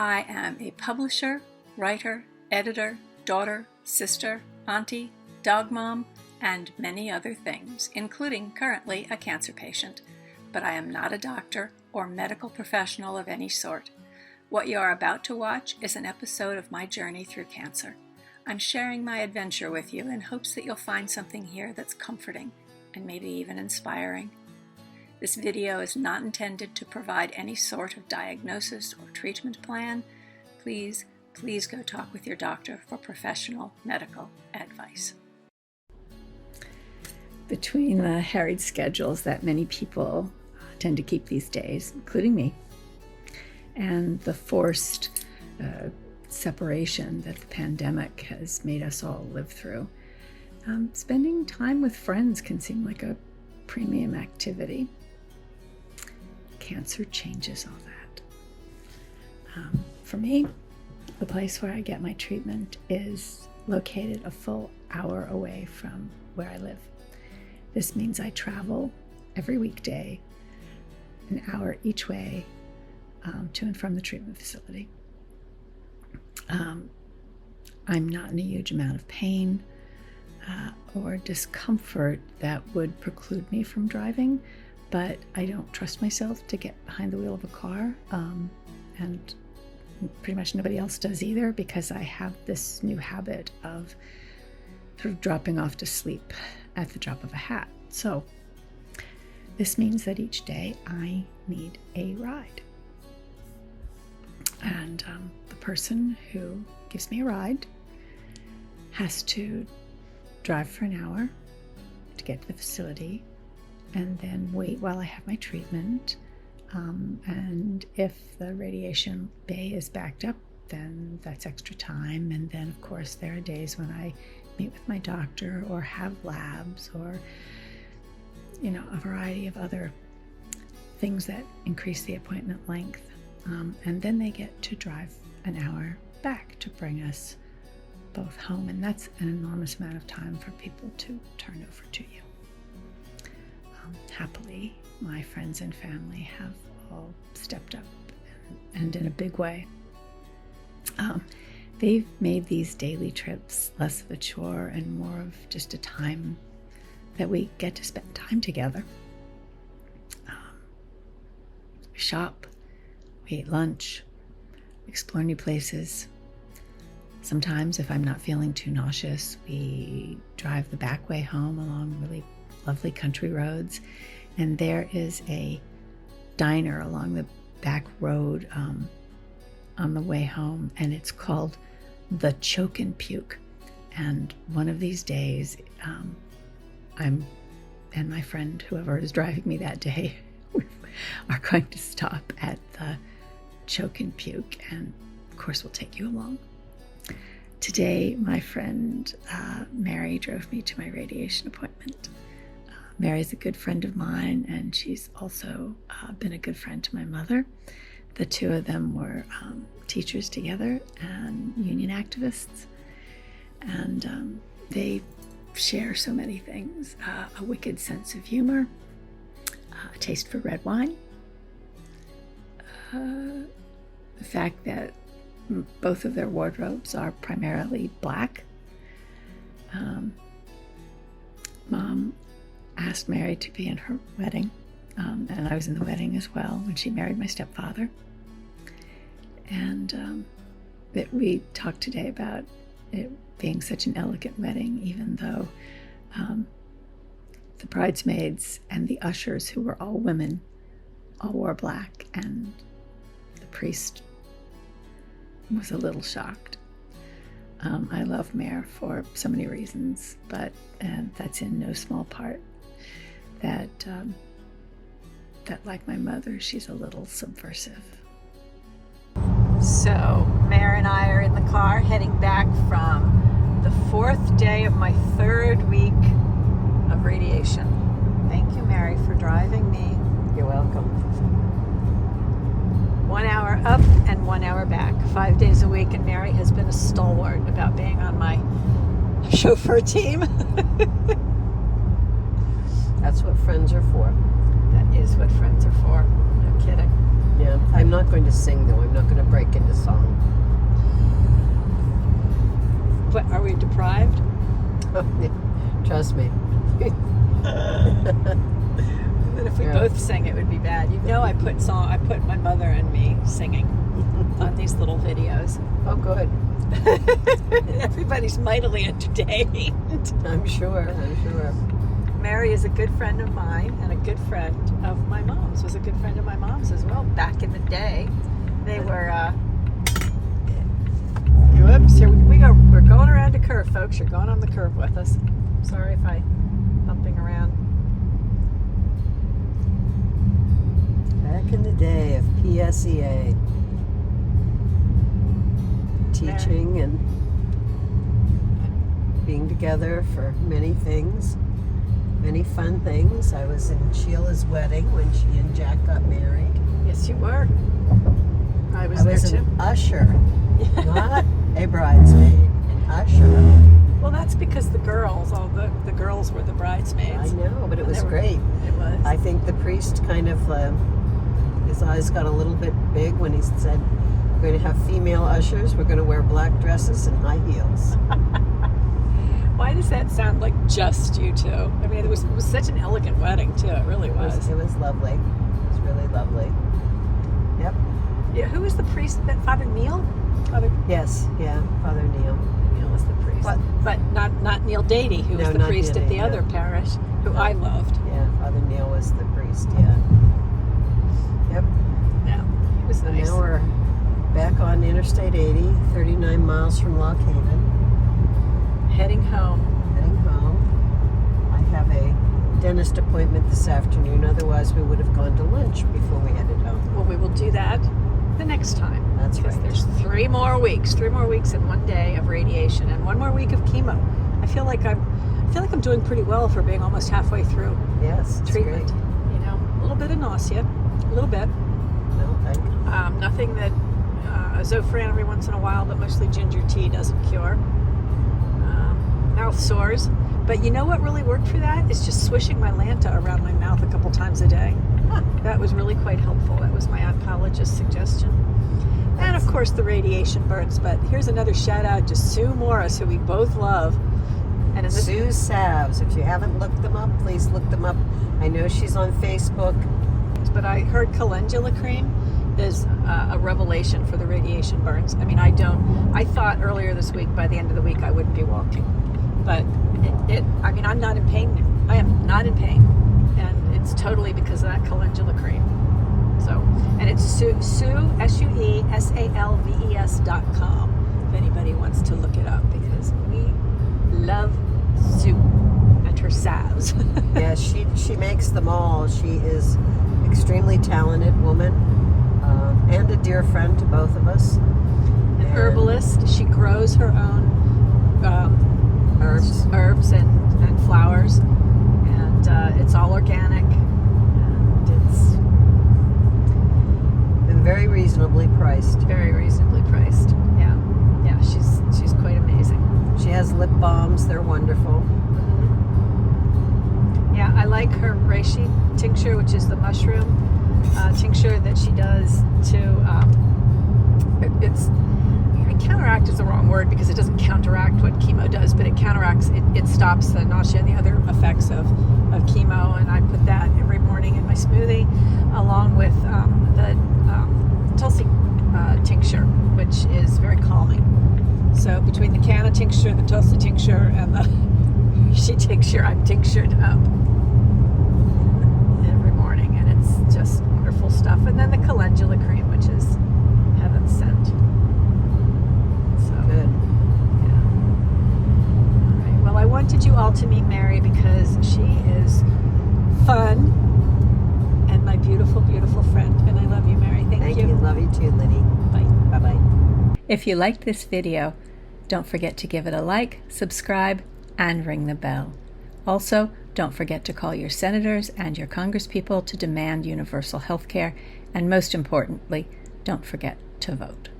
I am a publisher, writer, editor, daughter, sister, auntie, dog mom, and many other things, including currently a cancer patient. But I am not a doctor or medical professional of any sort. What you are about to watch is an episode of my journey through cancer. I'm sharing my adventure with you in hopes that you'll find something here that's comforting and maybe even inspiring. This video is not intended to provide any sort of diagnosis or treatment plan. Please go talk with your doctor for professional medical advice. Between the harried schedules that many people tend to keep these days, including me, and the forced separation that the pandemic has made us all live through, spending time with friends can seem like a premium activity. Cancer changes all that. For me, the place where I get my treatment is located a full hour away from where I live. This means I travel every weekday, an hour each way, to and from the treatment facility. I'm not in a huge amount of pain or discomfort that would preclude me from driving, but I don't trust myself to get behind the wheel of a car, and pretty much nobody else does either, because I have this new habit of sort of dropping off to sleep at the drop of a hat. So this means that each day I need a ride. And the person who gives me a ride has to drive for an hour to get to the facility and then wait while I have my treatment. And if the radiation bay is backed up, then that's extra time. And then, of course, there are days when I meet with my doctor or have labs or, a variety of other things that increase the appointment length. And then they get to drive an hour back to bring us both home. And that's an enormous amount of time for people to turn over to you. Happily, my friends and family have all stepped up and in a big way. They've made these daily trips less of a chore and more of just a time that we get to spend time together. We shop, we eat lunch, explore new places. Sometimes, if I'm not feeling too nauseous, we drive the back way home along really lovely country roads, and there is a diner along the back road on the way home, and it's called the Choke and Puke. And one of these days, I'm and my friend, whoever is driving me that day, are going to stop at the Choke and Puke, and of course we'll take you along. Today, my friend Mary drove me to my radiation appointment. Mary's a good friend of mine, and she's also been a good friend to my mother. The two of them were teachers together and union activists, and they share so many things: a wicked sense of humor, a taste for red wine, the fact that both of their wardrobes are primarily black. Mom asked Mary to be in her wedding, and I was in the wedding as well when she married my stepfather. And that we talked today about it being such an elegant wedding, even though the bridesmaids and the ushers, who were all women, all wore black, and the priest was a little shocked. I love Mare for so many reasons, but that's in no small part that like my mother, she's a little subversive. So Mare and I are in the car heading back from the 4th day of my 3rd week of radiation. Thank you, Mary, for driving me. You're welcome. 1 hour up and 1 hour back, 5 days a week, and Mary has been a stalwart about being on my chauffeur team. That's what friends are for. That is what friends are for. No kidding. Yeah. I'm not going to sing, though. I'm not going to break into song. Trust me. But if we both sing, it would be bad. You know, I put my mother and me singing on these little videos. Oh, good. Everybody's mightily entertained. I'm sure. Mary is a good friend of mine and a good friend of my mom's. Was a good friend of my mom's as well back in the day. They were. Whoops! Here we go. We're going around a curve, folks. You're going on the curve with us. Sorry if I'm bumping around. Back in the day of PSEA, teaching and being together for many things, many fun things. I was in Sheila's wedding when she and Jack got married. Yes, you were. I was there too. An usher, not a bridesmaid, an usher. Well, that's because the girls, all the girls were the bridesmaids. I know, but it was great. It was. I think the priest kind of, his eyes got a little bit big when he said, "We're going to have female ushers. We're going to wear black dresses and high heels." Why does that sound like just you two? I mean, it was such an elegant wedding too. It really was. It was lovely. It was really lovely. Yep. Yeah. Who was the priest? That Father Neil? Yes. Yeah. Father Neil. Neil was the priest. But not Neil Dady, who was the priest at the other parish, who I loved. Yeah. Father Neil was the priest. Yeah. Yep. Yeah. He was nice. And now we're back on Interstate 80, 39 miles from Lock Haven. Heading home. I have a dentist appointment this afternoon. Otherwise, we would have gone to lunch before we headed home. Well, we will do that the next time. That's right. There's 3 more weeks and 1 day of radiation and 1 more week of chemo. I feel like I'm doing pretty well for being almost halfway through. Yes, treatment. Great. You know, a little bit of nausea, a little bit. No, thank you. Nothing that Zofran every once in a while, but mostly ginger tea doesn't cure. Mouth sores. But you know what really worked for that? Is just swishing my Lanta around my mouth a couple times a day. That was really quite helpful. That was my oncologist's suggestion. And of course the radiation burns. But here's another shout out to Sue Morris, who we both love. And Sue's Salves. If you haven't looked them up, please look them up. I know she's on Facebook. But I heard calendula cream is a revelation for the radiation burns. I mean, I thought earlier this week, by the end of the week, I wouldn't be walking. But I'm not in pain now. I am not in pain. And it's totally because of that calendula cream. So, and it's Sue, SUESALVES.com, if anybody wants to look it up, because we love Sue and her salves. Yeah, she makes them all. She is extremely talented woman, and a dear friend to both of us. An herbalist. She grows her own herbs and flowers, and it's all organic, and it's been very reasonably priced. Yeah, she's quite amazing. She has lip balms. They're wonderful. Mm-hmm. Yeah, I like her reishi tincture, which is the mushroom tincture that she does to counteract is the wrong word, because it doesn't counteract what chemo does, but it counteracts, it stops the nausea and the other effects of chemo, and I put that every morning in my smoothie, along with the Tulsi tincture, which is very calming. So between the canna tincture, the Tulsi tincture, and the reishi tincture, I'm tinctured up every morning, and it's just wonderful stuff. And then the calendula cream, which is heaven sent. So good. Yeah. All right. Well, I wanted you all to meet Mary because she is fun and my beautiful, beautiful friend. And I love you, Mary. Thank you. Love you too, Lynnie. Bye. Bye-bye. If you liked this video, don't forget to give it a like, subscribe, and ring the bell. Also, don't forget to call your senators and your congresspeople to demand universal health care, and most importantly, don't forget to vote.